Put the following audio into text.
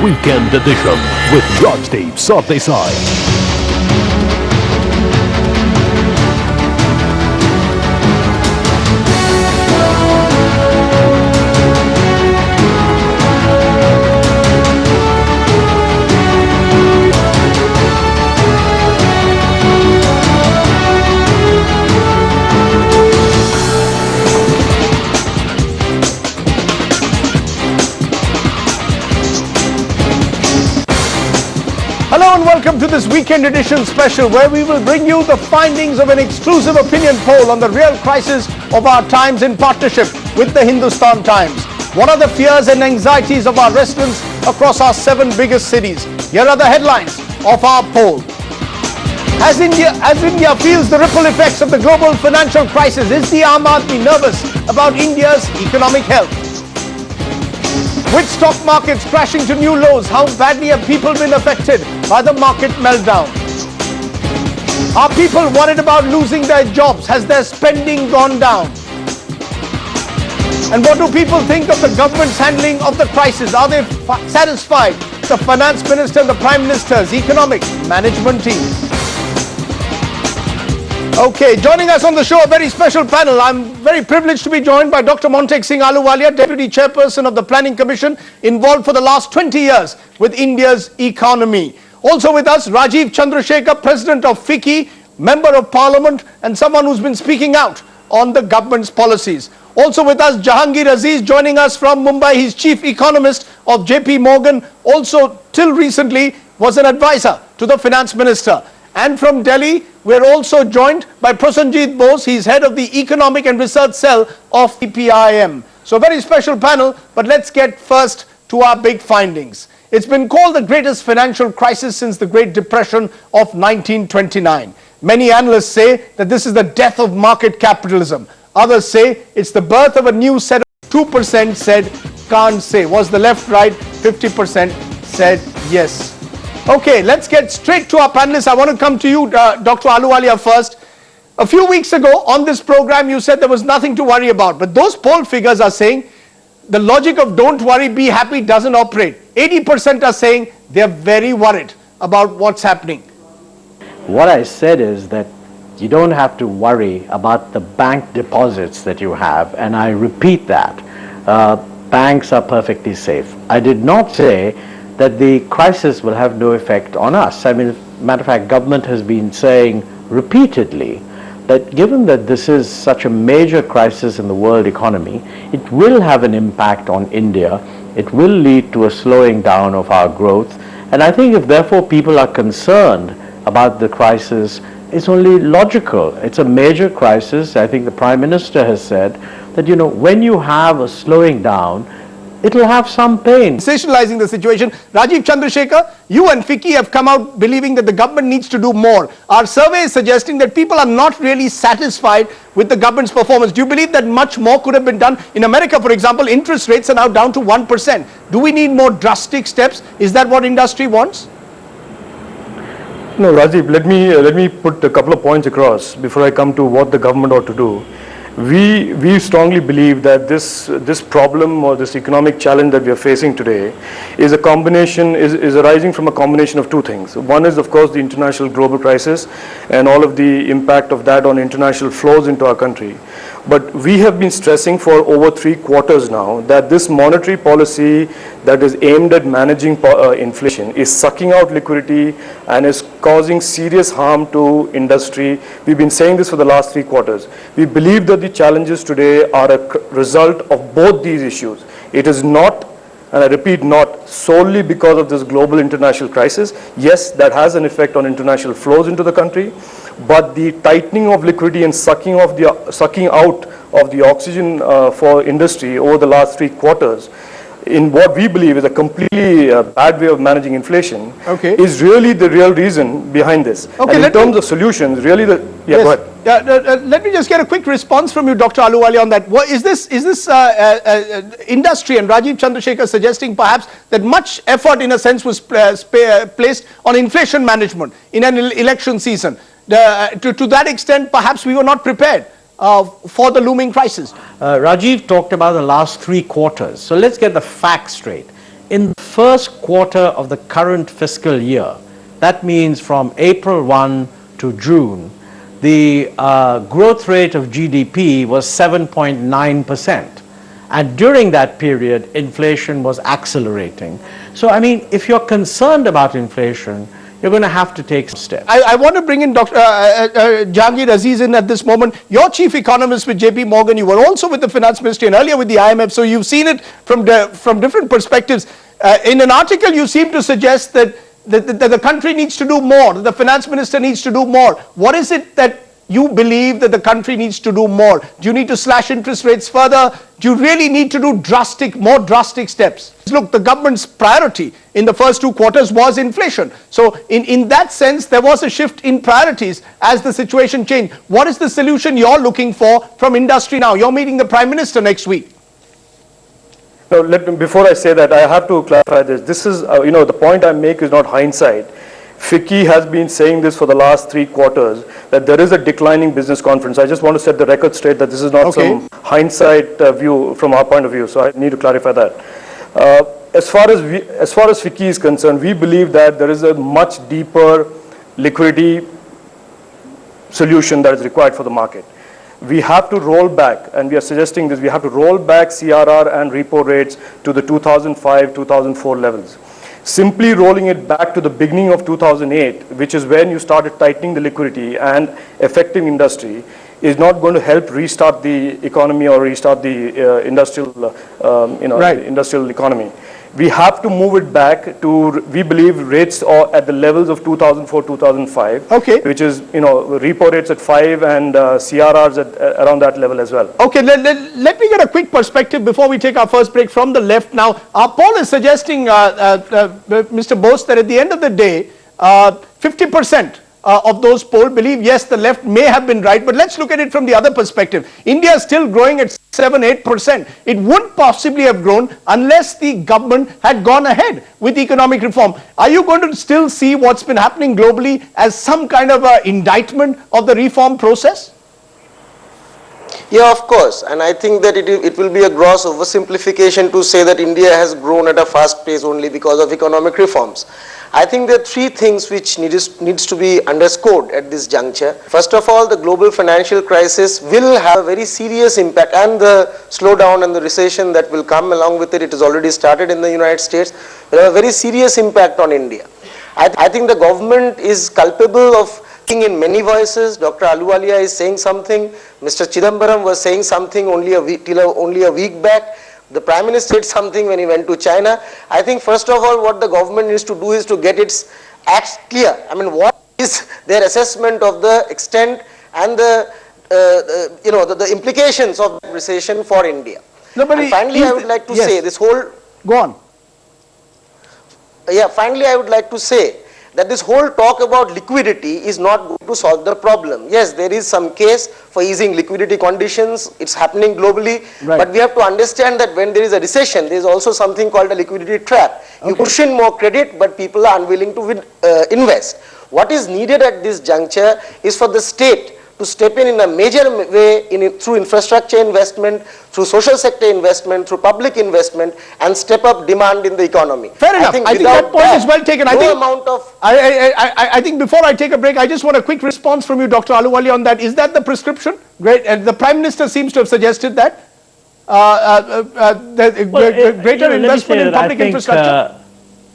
Weekend Edition with Rajdeep Sardesai. Hello and welcome to this Weekend Edition special where we will bring you the findings of an exclusive opinion poll on the real crisis of our times in partnership with the Hindustan Times. What are the fears and anxieties of our residents across our 7 biggest cities? Here are the headlines of our poll. As India feels the ripple effects of the global financial crisis, is the Aam Admi nervous about India's economic health? With stock markets crashing to new lows, how badly have people been affected by the market meltdown? Are people worried about losing their jobs? Has their spending gone down? And what do people think of the government's handling of the crisis? Are they satisfied? The finance minister and the prime minister's economic management team. Okay, joining us on the show, a very special panel. I'm very privileged to be joined by Dr. Montek Singh, ahluwalia, Deputy Chairperson of the Planning Commission, involved for the last 20 years with India's economy. Also with us, Rajeev Chandrasekhar, President of FICCI, Member of Parliament, and someone who's been speaking out on the government's policies. Also with us, Jahangir Aziz, joining us from Mumbai. He's Chief Economist of JP Morgan. Also, till recently, was an advisor to the Finance Minister. And from Delhi, we're also joined by Prasunjeet Bose. He's head of the Economic and Research Cell of EPIM. So a very special panel, but let's get first to our big findings. It's been called the greatest financial crisis since the Great Depression of 1929. Many analysts say that this is the death of market capitalism. Others say it's the birth of a new set of 2% said can't say. Was the left right? 50% said yes. Okay, let's get straight to our panelists. I want to come to you, Dr. Ahluwalia, first. A few weeks ago on this program, you said there was nothing to worry about. But those poll figures are saying the logic of don't worry, be happy doesn't operate. 80% are saying they're very worried about what's happening. What I said is that you don't have to worry about the bank deposits that you have. And I repeat that. Banks are perfectly safe. I did not say that the crisis will have no effect on us. I mean, matter of fact, government has been saying repeatedly that given that this is such a major crisis in the world economy, it will have an impact on India. It will lead to a slowing down of our growth. And I think if therefore people are concerned about the crisis, it's only logical. It's a major crisis. I think the Prime Minister has said that, you know, when you have a slowing down, it'll have some pain. Sensationalizing the situation. Rajeev Chandrasekhar, you and FICCI have come out believing that the government needs to do more. Our survey is suggesting that people are not really satisfied with the government's performance. Do you believe that much more could have been done? In America, for example, interest rates are now down to 1%. Do we need more drastic steps? Is that what industry wants? No, Rajeev, let me put a couple of points across before I come to what the government ought to do. We strongly believe that this problem or this economic challenge that we are facing today is a combination, is arising from a combination of two things. One is, of course, the international global crisis and all of the impact of that on international flows into our country. But we have been stressing for over 3 quarters now that this monetary policy that is aimed at managing inflation is sucking out liquidity and is causing serious harm to industry. We've been saying this for the last 3 quarters. We believe that the challenges today are a result of both these issues. It is not, and I repeat, not solely because of this global international crisis. Yes, that has an effect on international flows into the country, but the tightening of liquidity and sucking out of the oxygen for industry over the last 3 quarters in what we believe is a completely bad way of managing inflation, is really the real reason behind this. Okay, and in terms of solutions, really the... Yeah, yes. Go ahead. Let me just get a quick response from you, Dr. Ahluwalia, on that. What, is this industry and Rajeev Chandrasekhar suggesting perhaps that much effort in a sense was placed on inflation management in an election season? To that extent, perhaps we were not prepared for the looming crisis. Rajeev talked about the last 3 quarters. So let's get the facts straight. In the first quarter of the current fiscal year, that means from April 1 to June, the growth rate of GDP was 7.9%. And during that period, inflation was accelerating. So, I mean, if you're concerned about inflation, you're going to have to take steps. I want to bring in Dr. Jahangir Aziz in at this moment. You're chief economist with JP Morgan. You were also with the finance ministry and earlier with the IMF. So you've seen it from different perspectives. In an article, you seem to suggest that the country needs to do more, that the finance minister needs to do more. What is it that you believe that the country needs to do more? Do you need to slash interest rates further? Do you really need to do more drastic steps? Look, the government's priority in the first 2 quarters was inflation. So in that sense, there was a shift in priorities as the situation changed. What is the solution you're looking for from industry now? You're meeting the Prime Minister next week. Now, before I say that, I have to clarify this. This is, the point I make is not hindsight. FICCI has been saying this for the last 3 quarters, that there is a declining business confidence. I just want to set the record straight that this is not some hindsight view from our point of view. So I need to clarify that. As far as FICCI is concerned, we believe that there is a much deeper liquidity solution that is required for the market. We have to roll back, and we are suggesting this, we have to roll back CRR and repo rates to the 2005-2004 levels. Simply rolling it back to the beginning of 2008, which is when you started tightening the liquidity and affecting industry, is not going to help restart the economy or restart the industrial economy. We have to move it back to, we believe, rates are at the levels of 2004-2005, which is, repo rates at 5 and CRRs at around that level as well. Okay, let me get a quick perspective before we take our first break from the left now. Our poll is suggesting, Mr. Bose, that at the end of the day, 50% of those polled believe, yes, the left may have been right, but let's look at it from the other perspective. India is still growing at 7-8%. It wouldn't possibly have grown unless the government had gone ahead with economic reform. Are you going to still see what's been happening globally as some kind of indictment of the reform process? Yeah, of course, and I think that it will be a gross oversimplification to say that India has grown at a fast pace only because of economic reforms. I think there are 3 things which needs to be underscored at this juncture. First of all, the global financial crisis will have a very serious impact, and the slowdown and the recession that will come along with it, it has already started in the United States, will have a very serious impact on India. I think the government is culpable of in many voices. Dr. Ahluwalia is saying something, Mr. Chidambaram was saying something only a week back. The Prime Minister said something when he went to China. I think first of all what the government needs to do is to get its acts clear. I mean, what is their assessment of the extent and the implications of the recession for India. And finally, I would like to say this whole... Go on. Yeah, finally I would like to say that this whole talk about liquidity is not going to solve the problem. Yes, there is some case for easing liquidity conditions. It's happening globally. Right. But we have to understand that when there is a recession, there is also something called a liquidity trap. You push in more credit, but people are unwilling to invest. What is needed at this juncture is for the state to step in a major way through infrastructure investment, through social sector investment, through public investment, and step up demand in the economy. Fair enough. I think that point is well taken. I think before I take a break, I just want a quick response from you, Dr. Ahluwalia, on that. Is that the prescription? Great. The Prime Minister seems to have suggested that. Greater investment in public infrastructure.